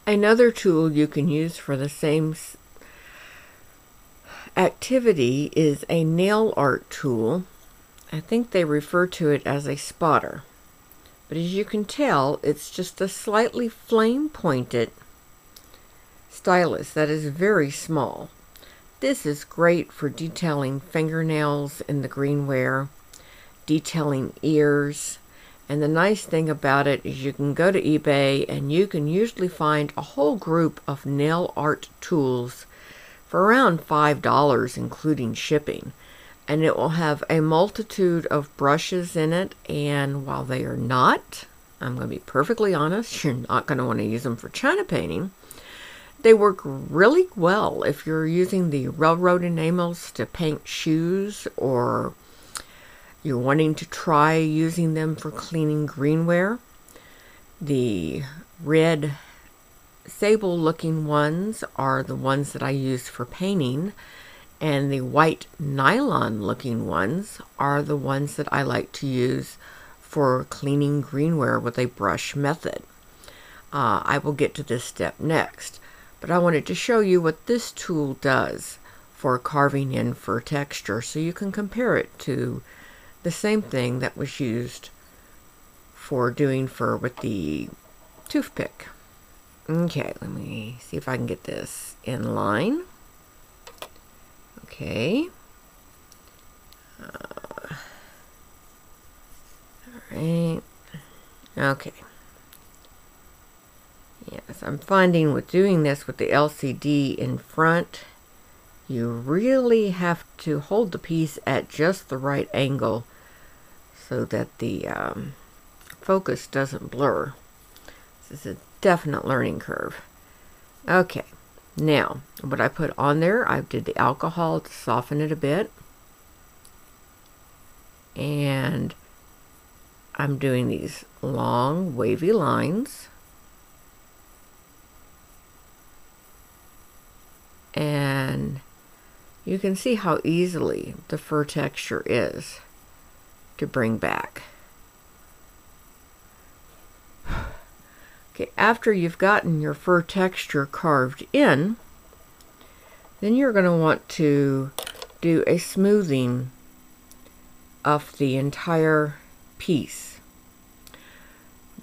Another tool you can use for the same activity is a nail art tool. I think they refer to it as a spotter. But as you can tell, it's just a slightly flame-pointed stylus that is very small. This is great for detailing fingernails in the Greenware, detailing ears, and the nice thing about it is you can go to eBay and you can usually find a whole group of nail art tools for around $5, including shipping. And it will have a multitude of brushes in it, and while they are not, I'm going to be perfectly honest, you're not going to want to use them for china painting. They work really well if you're using the railroad enamels to paint shoes, or you're wanting to try using them for cleaning Greenware. The red sable looking ones are the ones that I use for painting, and the white nylon looking ones are the ones that I like to use for cleaning Greenware with a brush method. I will get to this step next, but I wanted to show you what this tool does for carving in fur texture so you can compare it to the same thing that was used for doing fur with the toothpick. Okay, let me see if I can get this in line. Okay. Alright. Okay. Yes, I'm finding with doing this with the LCD in front, you really have to hold the piece at just the right angle so that the focus doesn't blur. This is a definite learning curve. Okay. Now, what I put on there, I did the alcohol to soften it a bit. And I'm doing these long, wavy lines. And you can see how easily the fur texture is to bring back. Okay, after you've gotten your fur texture carved in, then you're going to want to do a smoothing of the entire piece.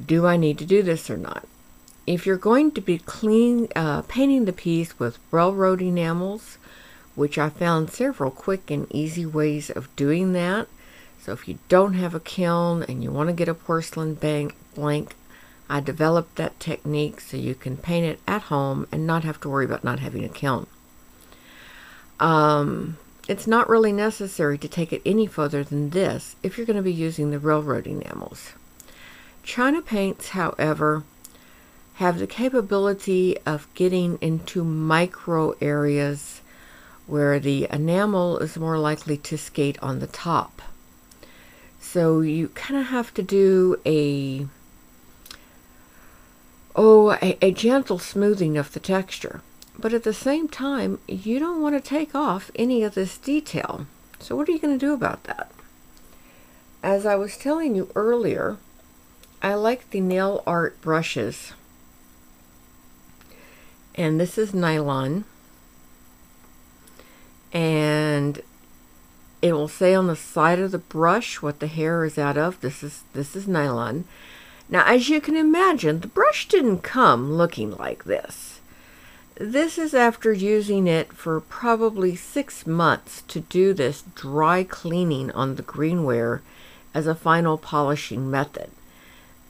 Do I need to do this or not? If you're going to be painting the piece with railroad enamels, which I found several quick and easy ways of doing that. So if you don't have a kiln and you want to get a porcelain blank, I developed that technique so you can paint it at home and not have to worry about not having a kiln. It's not really necessary to take it any further than this if you're going to be using the railroad enamels. China paints, however, have the capability of getting into micro areas where the enamel is more likely to skate on the top. So you kind of have to do a gentle smoothing of the texture. But at the same time, you don't want to take off any of this detail. So what are you going to do about that? As I was telling you earlier, I like the nail art brushes. And this is nylon. And it will say on the side of the brush what the hair is out of. This is nylon. Now, as you can imagine, the brush didn't come looking like this. This is after using it for probably 6 months to do this dry cleaning on the Greenware as a final polishing method.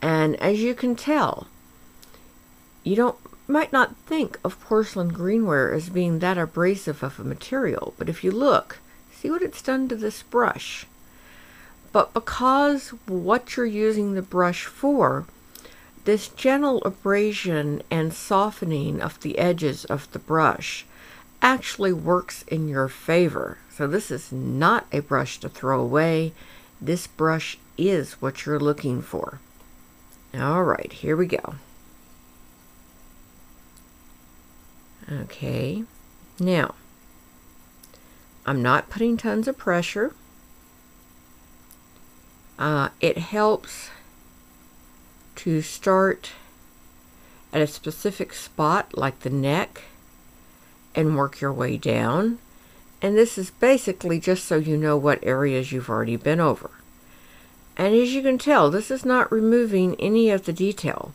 And as you can tell, you might not think of porcelain Greenware as being that abrasive of a material, but if you look, see what it's done to this brush. But because what you're using the brush for, this gentle abrasion and softening of the edges of the brush actually works in your favor. So this is not a brush to throw away. This brush is what you're looking for. All right, here we go. Okay, now, I'm not putting tons of pressure. It helps to start at a specific spot like the neck and work your way down. And this is basically just so you know what areas you've already been over. And as you can tell, this is not removing any of the detail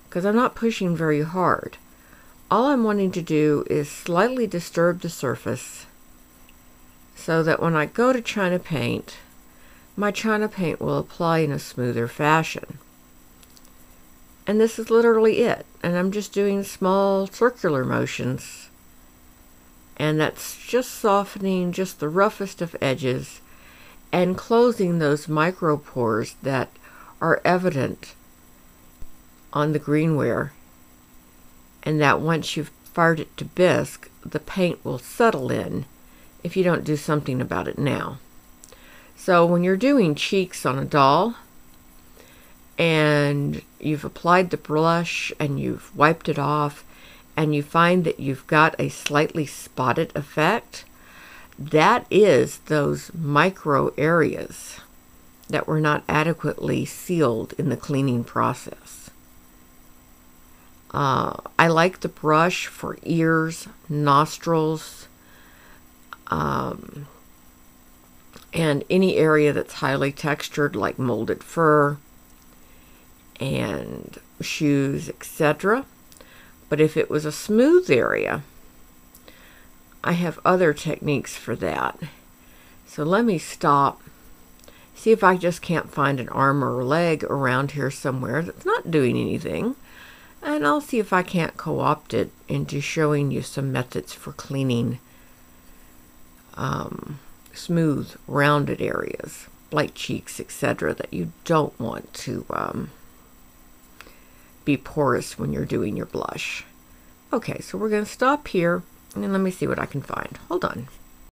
because I'm not pushing very hard. All I'm wanting to do is slightly disturb the surface so that when I go to China paint, my China paint will apply in a smoother fashion. And this is literally it. And I'm just doing small circular motions. And that's just softening just the roughest of edges and closing those micro pores that are evident on the Greenware. And that once you've fired it to bisque, the paint will settle in if you don't do something about it now. So when you're doing cheeks on a doll and you've applied the blush and you've wiped it off and you find that you've got a slightly spotted effect, that is those micro areas that were not adequately sealed in the cleaning process. I like the brush for ears, nostrils, and any area that's highly textured like molded fur and shoes, etc. But if it was a smooth area, I have other techniques for that. So let me stop, see if I just can't find an arm or a leg around here somewhere that's not doing anything. And I'll see if I can't co-opt it into showing you some methods for cleaning smooth, rounded areas, like cheeks, etc., that you don't want to be porous when you're doing your blush. Okay, so we're going to stop here, and let me see what I can find. Hold on.